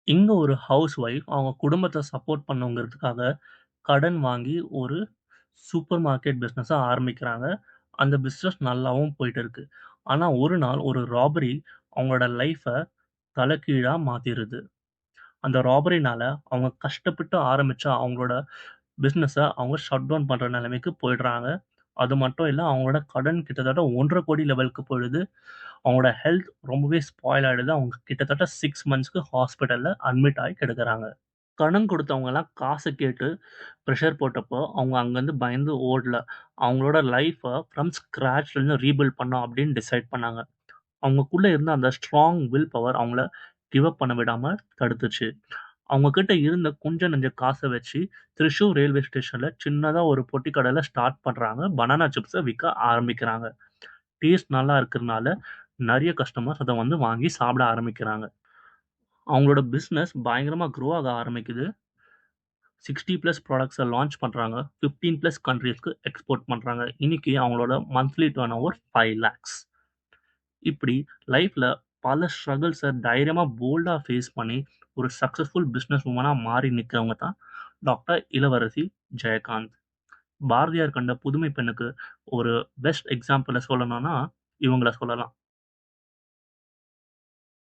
இங்க ஒரு house wife அவங்க குடும்பத்த சப்போர்ட் பண்ணணுங்கிறதுக்காக கடன் வாங்கி ஒரு சூப்பர் மார்க்கெட் பிசினஸ ஆரம்பிக்கிறாங்க. அந்த பிசினஸ் நல்லாவும் போயிட்டு இருக்கு. ஆனா ஒரு நாள் ஒரு ராபரி அவங்களோட லைஃப தலைகீழா மாத்திருது. அந்த ராபரினால அவங்க கஷ்டப்பட்டு ஆரம்பிச்ச அவங்களோட பிசினஸ அவங்க ஷட் டவுன் பண்ற நிலைமைக்கு போயிடுறாங்க. அது மட்டும் இல்ல அவங்களோட கடன் கிட்டத்தட்ட 1,50,00,000 லெவலுக்கு போயிடுது. அவங்களோட ஹெல்த் ரொம்பவே ஸ்பாயில் ஆயிடுது. அவங்க கிட்டத்தட்ட 6 மந்த்ஸ்க்கு ஹாஸ்பிட்டல்ல அட்மிட் ஆயி கிடக்குறாங்க. கடன் குடுத்தவங்கலாம் காச கேட்டு பிரஷர் போட்டப்போ, அவங்க அங்கருந்து பயந்து ஓடல. அவங்களோட லைஃப ஃப்ரம் ஸ்க்ராட்ச்லருந்து ரீபில்ட் பண்ணணும் அப்படின்னு டிசைட் பண்ணாங்க. அவங்கக்குள்ள இருந்த அந்த ஸ்ட்ராங் வில் பவர் அவங்கள கிவ் அப் பண்ண விடாம தடுத்துச்சு. அவங்க கிட்ட இருந்த கொஞ்ச நெஞ்ச காச வச்சு, திரிசூர் ரயில்வே ஸ்டேஷன்ல சின்னதா ஒரு பொட்டி கடையில ஸ்டார்ட் பண்றாங்க. பனானா சிப்ஸ விக்க ஆரம்பிக்கிறாங்க. டேஸ்ட் நல்லா இருக்கிறனால, நெறைய கஸ்டமர்ஸ் அத வந்து வாங்கி சாப்பிட ஆரம்பிக்கிறாங்க. அவங்களோட பிசினஸ் பயங்கரமா குரோ ஆக ஆரம்பிக்குது. 60 பிளஸ் ப்ராடக்ட்ஸ லான்ச் பண்றாங்க. 15 பிளஸ் கண்ட்ரீஸ்க்கு எக்ஸ்போர்ட் பண்றாங்க. இன்னைக்கு அவங்களோட மந்த்லி டர்ன் ஓவர் 5 லேக்ஸ். இப்படி லைஃப்ல பல ஸ்ட்ரகிள்ஸ தைரியமா, போல்டா ஃபேஸ் பண்ணி, ஒரு சக்சஸ்ஃபுல் பிசினஸ் வுமனா மாறி நிக்கிறவங்க தான் டாக்டர் இளவரசி ஜெயகாந்த். பாரதியார் கண்ட புதுமை பெண்ணுக்கு ஒரு பெஸ்ட் எக்ஸாம்பிள சொல்லணும்னா, இவங்கள சொல்லலாம்.